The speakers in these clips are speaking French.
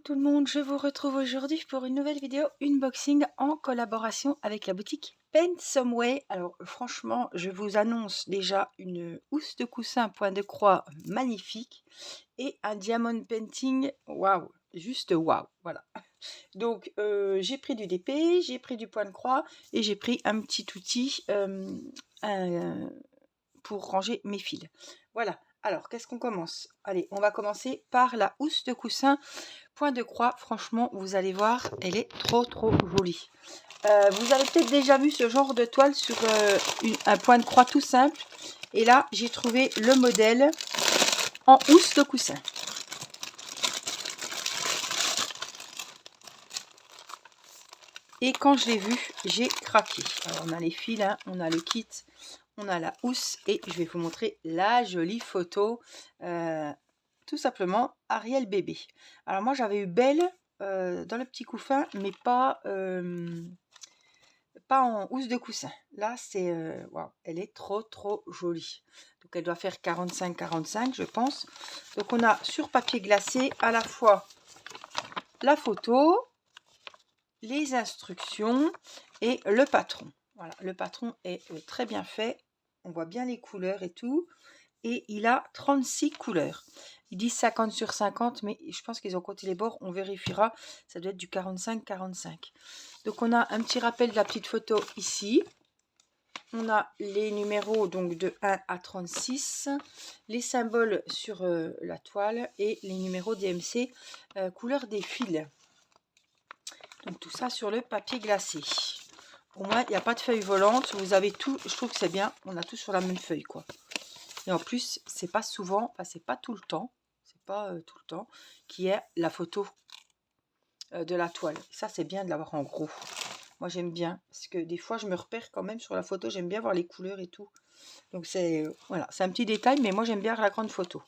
tout le monde, je vous retrouve aujourd'hui pour une nouvelle vidéo unboxing en collaboration avec la boutique Pensomeway. Alors franchement, je vous annonce déjà une housse de coussin point de croix magnifique et un diamond painting, waouh, juste waouh, voilà. Donc j'ai pris du DP, j'ai pris du point de croix et j'ai pris un petit outil pour ranger mes fils. Voilà. Alors, qu'est-ce qu'on commence? Allez, on va commencer par la housse de coussin point de croix. Franchement, vous allez voir, elle est trop jolie. Vous avez peut-être déjà vu ce genre de toile sur un point de croix tout simple. Et là, j'ai trouvé le modèle en housse de coussin. Et quand je l'ai vu, j'ai craqué. Alors, on a les fils, hein, on a le kit, on a la housse et je vais vous montrer la jolie photo. Tout simplement Ariel bébé. Alors moi j'avais eu Belle dans le petit couffin, mais pas en housse de coussin. Là c'est waouh, elle est trop jolie. Donc elle doit faire 45 je pense. Donc on a sur papier glacé à la fois la photo, les instructions et le patron. Voilà, le patron est très bien fait. On voit bien les couleurs et tout. Et il a 36 couleurs. Ils disent 50 sur 50, mais je pense qu'ils ont compté les bords. On vérifiera. Ça doit être du 45-45. Donc, on a un petit rappel de la petite photo ici. On a les numéros donc de 1 à 36. Les symboles sur la toile et les numéros DMC couleur des fils. Donc, tout ça sur le papier glacé. Au moins, il n'y a pas de feuilles volantes. Vous avez tout. Je trouve que c'est bien. On a tout sur la même feuille, quoi. Et en plus, c'est pas souvent, enfin c'est pas tout le temps, c'est pas tout le temps, qui est la photo de la toile. Ça, c'est bien de l'avoir en gros. Moi, j'aime bien, parce que des fois, je me repère quand même sur la photo, j'aime bien voir les couleurs et tout. Donc, c'est voilà, c'est un petit détail, mais moi, j'aime bien la grande photo.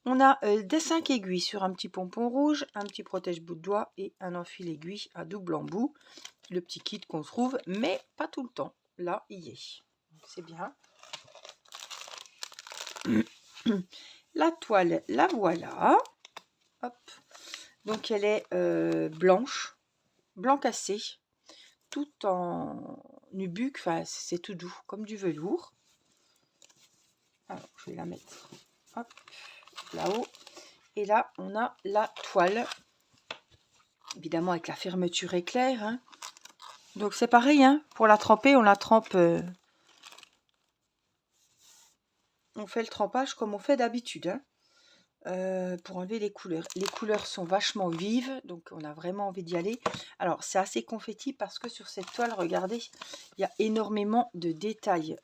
On a des 5 aiguilles sur un petit pompon rouge, un petit protège-bout de doigt et un enfil aiguille à double embout. Le petit kit qu'on trouve, mais pas tout le temps. Là, il y est. C'est bien. La toile, la voilà. Hop. Donc elle est blanche, blanc cassé, tout en nubuck, enfin c'est tout doux, comme du velours. Alors je vais la mettre hop, là-haut. Et là on a la toile, évidemment avec la fermeture éclair. Hein. Donc c'est pareil, hein, pour la tremper, on la trempe, on fait le trempage comme on fait d'habitude. Hein. Pour enlever les couleurs. Les couleurs sont vachement vives, donc on a vraiment envie d'y aller. Alors, c'est assez confetti parce que sur cette toile, regardez, il y a énormément de détails.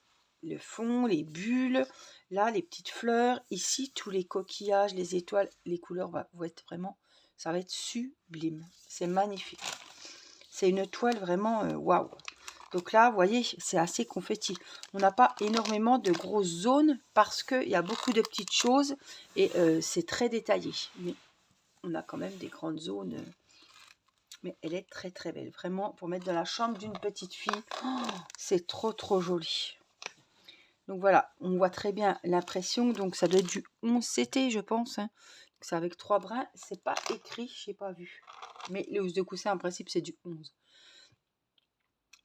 Le fond, les bulles, là, les petites fleurs. Ici, tous les coquillages, les étoiles, les couleurs vont être vraiment, ça va être sublime. C'est magnifique. C'est une toile vraiment waouh. Donc là, vous voyez, c'est assez confetti. On n'a pas énormément de grosses zones parce qu'il y a beaucoup de petites choses et c'est très détaillé. Mais on a quand même des grandes zones. Mais elle est très belle. Vraiment, pour mettre dans la chambre d'une petite fille, oh, c'est trop joli. Donc voilà, on voit très bien l'impression. Donc ça doit être du 11 CT, je pense. Hein. C'est avec 3 brins. C'est pas écrit, je n'ai pas vu. Mais les housses de coussin, en principe, c'est du 11.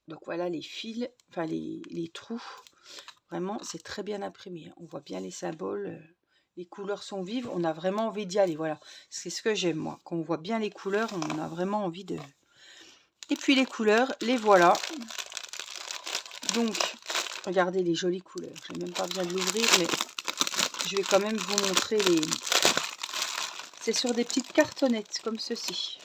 Donc voilà les fils, enfin les trous. Vraiment, c'est très bien imprimé. On voit bien les symboles. Les couleurs sont vives. On a vraiment envie d'y aller. Voilà. C'est ce que j'aime, moi. Quand on voit bien les couleurs, on a vraiment envie de... Et puis les couleurs, les voilà. Donc, regardez les jolies couleurs. Je n'ai même pas besoin de l'ouvrir, mais je vais quand même vous montrer les... C'est sur des petites cartonnettes, comme ceci.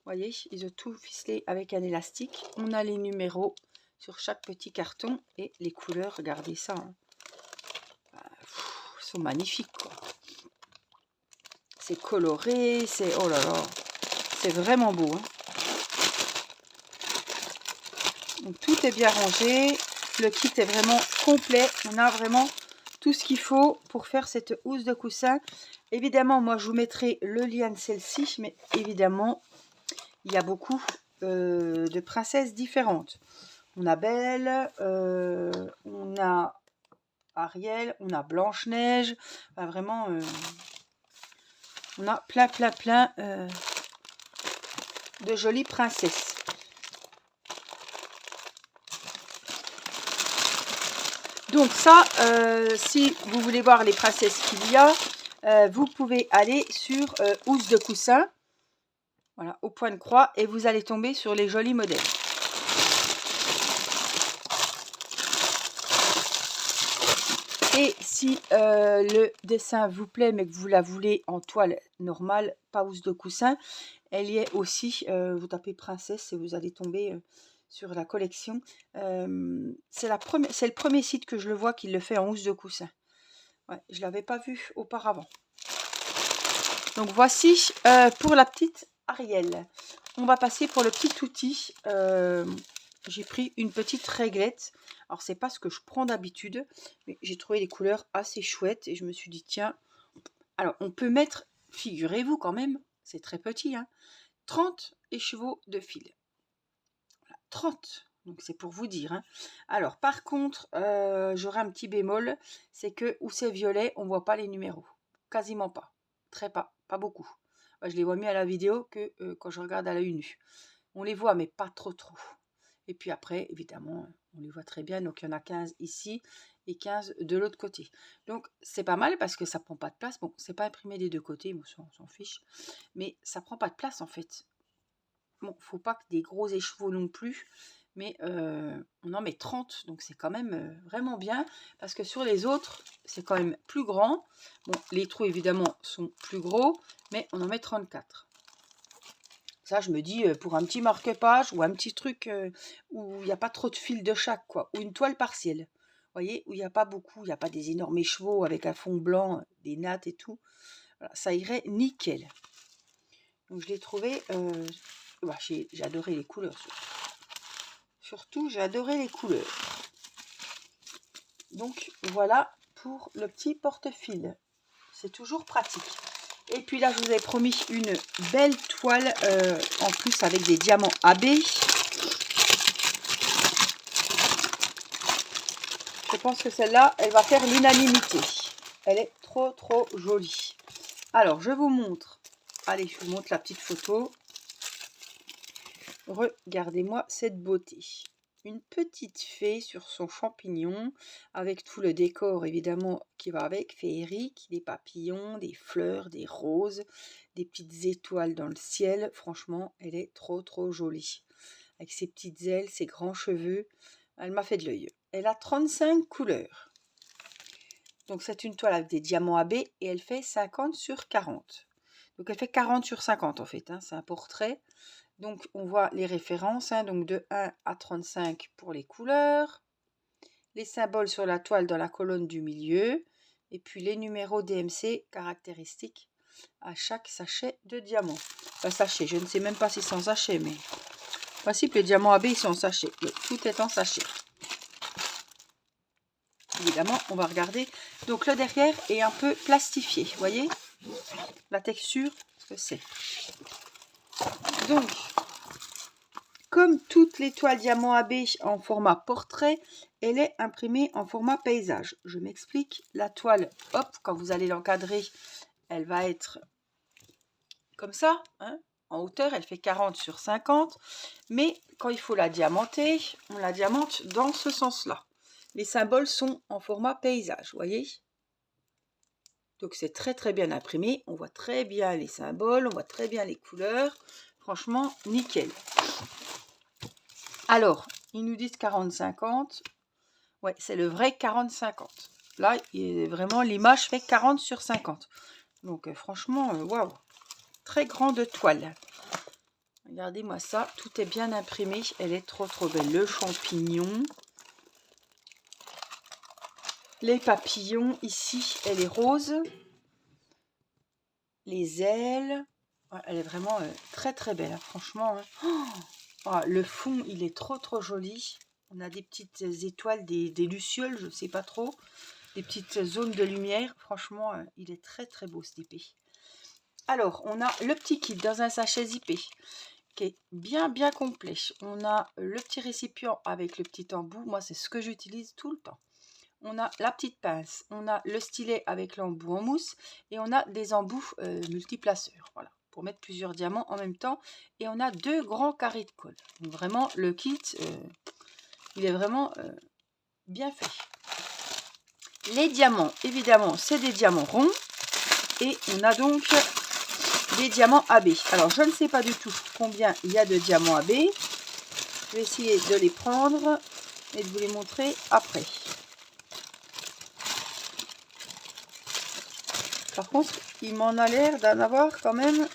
Vous voyez, ils ont tout ficelé avec un élastique. On a les numéros sur chaque petit carton et les couleurs, regardez ça. Hein. Ils sont magnifiques, quoi. C'est coloré, c'est... Oh là là, c'est vraiment beau. Hein. Donc tout est bien rangé. Le kit est vraiment complet. On a vraiment tout ce qu'il faut pour faire cette housse de coussin. Évidemment, moi, je vous mettrai le lien de celle-ci, mais évidemment... Il y a beaucoup de princesses différentes. On a Belle, on a Ariel, on a Blanche-Neige. Enfin, vraiment, On a plein de jolies princesses. Donc ça, si vous voulez voir les princesses qu'il y a, vous pouvez aller sur Housse de Coussin, voilà, au point de croix, et vous allez tomber sur les jolis modèles. Et si le dessin vous plaît, mais que vous la voulez en toile normale, pas housse de coussin, elle y est aussi. Vous tapez princesse et vous allez tomber sur la collection. C'est le premier site que je le vois qui le fait en housse de coussin. Ouais, je ne l'avais pas vu auparavant. Donc voici pour la petite Ariel. On va passer pour le petit outil. J'ai pris une petite réglette. Alors c'est pas ce que je prends d'habitude, mais j'ai trouvé les couleurs assez chouettes et je me suis dit tiens. Alors on peut mettre, figurez-vous quand même, c'est très petit, hein, 30 écheveaux de fil. Voilà, 30. Donc c'est pour vous dire. Hein. Alors par contre, j'aurai un petit bémol, c'est que où c'est violet, on voit pas les numéros. Quasiment pas. Très pas beaucoup. Je les vois mieux à la vidéo que quand je regarde à l'œil nu. On les voit, mais pas trop. Et puis après, évidemment, on les voit très bien. Donc, il y en a 15 ici et 15 de l'autre côté. Donc, c'est pas mal parce que ça prend pas de place. Bon, c'est pas imprimé des deux côtés, bon, on s'en fiche. Mais ça prend pas de place, en fait. Bon, faut pas que des gros écheveaux non plus. Mais on en met 30, donc c'est quand même vraiment bien. Parce que sur les autres, c'est quand même plus grand. Bon, les trous, évidemment, sont plus gros. Mais on en met 34. Ça, je me dis, pour un petit marque-page ou un petit truc où il n'y a pas trop de fil de chaque, quoi. Ou une toile partielle. Vous voyez, où il n'y a pas beaucoup, il n'y a pas des énormes écheveaux avec un fond blanc, des nattes et tout. Voilà, ça irait nickel. Donc, je l'ai trouvé... bah, j'ai adoré les couleurs. Surtout, j'ai adoré les couleurs. Donc, voilà pour le petit porte-fil. C'est toujours pratique. Et puis là, je vous avais promis une belle toile, en plus avec des diamants AB. Je pense que celle-là, elle va faire l'unanimité. Elle est trop jolie. Alors, je vous montre. Allez, je vous montre la petite photo. Regardez-moi cette beauté. Une petite fée sur son champignon, avec tout le décor évidemment qui va avec, féerique, des papillons, des fleurs, des roses, des petites étoiles dans le ciel. Franchement, elle est trop jolie. Avec ses petites ailes, ses grands cheveux, elle m'a fait de l'œil. Elle a 35 couleurs. Donc c'est une toile avec des diamants AB et elle fait 50 sur 40. Donc elle fait 40 sur 50 en fait, hein, c'est un portrait. Donc, on voit les références, hein, donc de 1 à 35 pour les couleurs, les symboles sur la toile dans la colonne du milieu, et puis les numéros DMC caractéristiques à chaque sachet de diamants. Enfin, sachet, je ne sais même pas si c'est en sachet, mais en principe, les diamants AB, ils sont en sachet. Tout est en sachet. Évidemment, on va regarder. Donc, le derrière est un peu plastifié, vous voyez la texture, ce que c'est. Donc, comme toute les toiles diamant AB en format portrait, elle est imprimée en format paysage. Je m'explique. La toile, hop, quand vous allez l'encadrer, elle va être comme ça. Hein, en hauteur, elle fait 40 sur 50. Mais quand il faut la diamanter, on la diamante dans ce sens-là. Les symboles sont en format paysage, vous voyez. Donc c'est très bien imprimé. On voit très bien les symboles, on voit très bien les couleurs. Franchement, nickel. Alors, ils nous disent 40-50. Ouais, c'est le vrai 40-50. Là, vraiment, l'image fait 40 sur 50. Donc, franchement, waouh. Très grande toile. Regardez-moi ça. Tout est bien imprimé. Elle est trop belle. Le champignon. Les papillons. Ici, elle est rose. Les ailes. Ouais, elle est vraiment très belle. Hein, franchement. Hein. Oh, le fond, il est trop joli. On a des petites étoiles, des lucioles, je ne sais pas trop. Des petites zones de lumière. Franchement, il est très beau cette épée. Alors, on a le petit kit dans un sachet zippé qui est bien complet. On a le petit récipient avec le petit embout. Moi, c'est ce que j'utilise tout le temps. on a la petite pince, on a le stylet avec l'embout en mousse et on a des embouts multiplaceurs, voilà, pour mettre plusieurs diamants en même temps. Et on a 2 grands carrés de colle. Donc vraiment, le kit, il est vraiment bien fait. Les diamants, évidemment, c'est des diamants ronds. Et on a donc des diamants AB. Alors, je ne sais pas du tout combien il y a de diamants AB. Je vais essayer de les prendre et de vous les montrer après. Par contre, il m'en a l'air d'en avoir quand même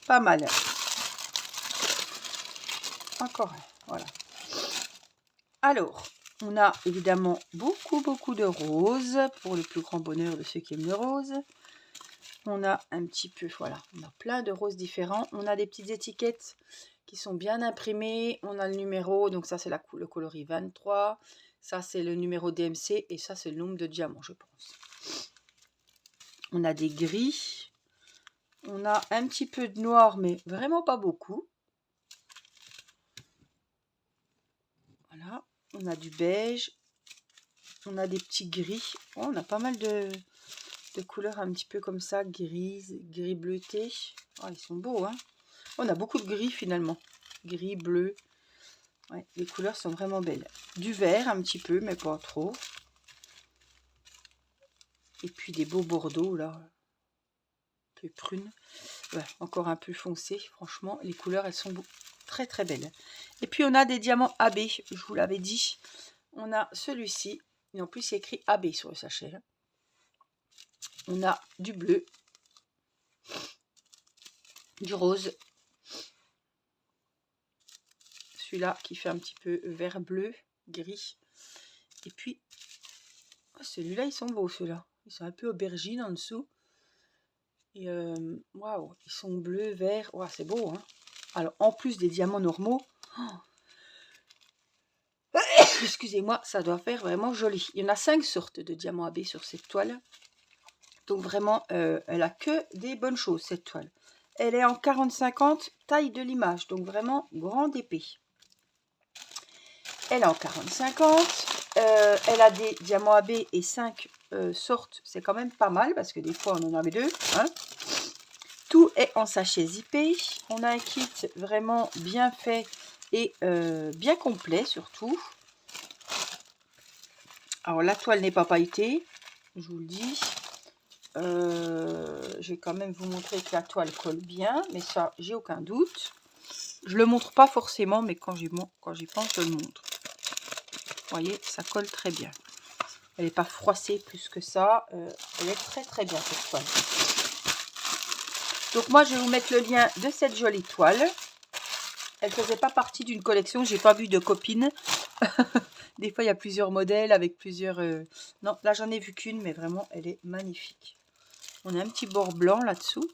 pas mal. Encore un, voilà. Alors, on a évidemment beaucoup de roses pour le plus grand bonheur de ceux qui aiment le rose. On a un petit peu, voilà, on a plein de roses différents. On a des petites étiquettes qui sont bien imprimées. On a le numéro, donc ça c'est le coloris 23. Ça c'est le numéro DMC et ça c'est le nombre de diamants, je pense. On a des gris. On a un petit peu de noir, mais vraiment pas beaucoup. Voilà. On a du beige. On a des petits gris. Oh, on a pas mal de couleurs un petit peu comme ça, grises, gris bleuté. Oh, ils sont beaux, hein. On a beaucoup de gris finalement. Gris, bleu. Ouais, les couleurs sont vraiment belles. Du vert un petit peu, mais pas trop. Et puis des beaux bordeaux là. Un peu prune. Ouais, encore un peu foncé. Franchement, les couleurs, elles sont très belles. Et puis on a des diamants AB. Je vous l'avais dit. On a celui-ci. Et en plus, il y a écrit AB sur le sachet. On a du bleu. Du rose. Celui-là qui fait un petit peu vert bleu, gris. Et puis, oh, celui-là, ils sont beaux, ceux-là. Ils sont un peu aubergines en dessous. Et waouh, ils sont bleus, verts. Waouh, c'est beau, hein. Alors, en plus des diamants normaux, oh, excusez-moi, ça doit faire vraiment joli. Il y en a 5 sortes de diamants AB sur cette toile. Donc vraiment, elle a que des bonnes choses, cette toile. Elle est en 40-50, taille de l'image. Donc vraiment, grande épée. Elle est en 40-50. Elle a des diamants AB et 5 sortes. C'est quand même pas mal parce que des fois, on en avait 2. Hein. Tout est en sachet zippé. On a un kit vraiment bien fait et bien complet surtout. Alors la toile n'est pas pailletée, je vous le dis. Je vais quand même vous montrer que la toile colle bien, mais ça, j'ai aucun doute. Je le montre pas forcément, mais quand j'y pense, je le montre. Vous voyez, ça colle très bien. Elle n'est pas froissée plus que ça. Elle est très bien cette toile. Donc moi, je vais vous mettre le lien de cette jolie toile. Elle ne faisait pas partie d'une collection. J'ai pas vu de copine. Des fois, il y a plusieurs modèles avec plusieurs... Non, là, j'en ai vu qu'une, mais vraiment, elle est magnifique. On a un petit bord blanc là-dessous.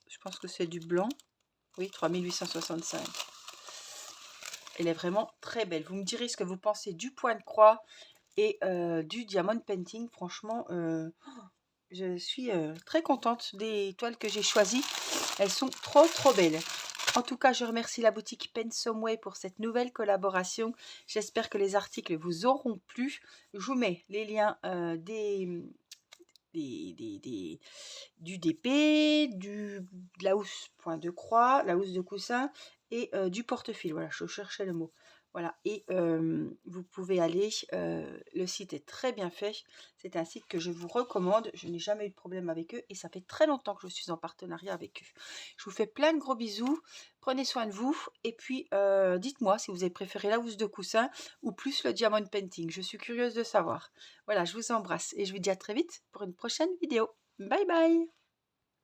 Je pense que c'est du blanc. Oui, 3865. Elle est vraiment très belle. Vous me direz ce que vous pensez du point de croix et du diamond painting. Franchement, je suis très contente des toiles que j'ai choisies. Elles sont trop belles. En tout cas, je remercie la boutique Pensomeway pour cette nouvelle collaboration. J'espère que les articles vous auront plu. Je vous mets les liens du DP, de la housse point de croix, la housse de coussin et du porte-fil. Voilà, je cherchais le mot. Voilà, et vous pouvez aller, le site est très bien fait, c'est un site que je vous recommande, je n'ai jamais eu de problème avec eux et ça fait très longtemps que je suis en partenariat avec eux. Je vous fais plein de gros bisous, prenez soin de vous et puis dites-moi si vous avez préféré la housse de coussin ou plus le diamond painting, je suis curieuse de savoir. Voilà, je vous embrasse et je vous dis à très vite pour une prochaine vidéo. Bye bye!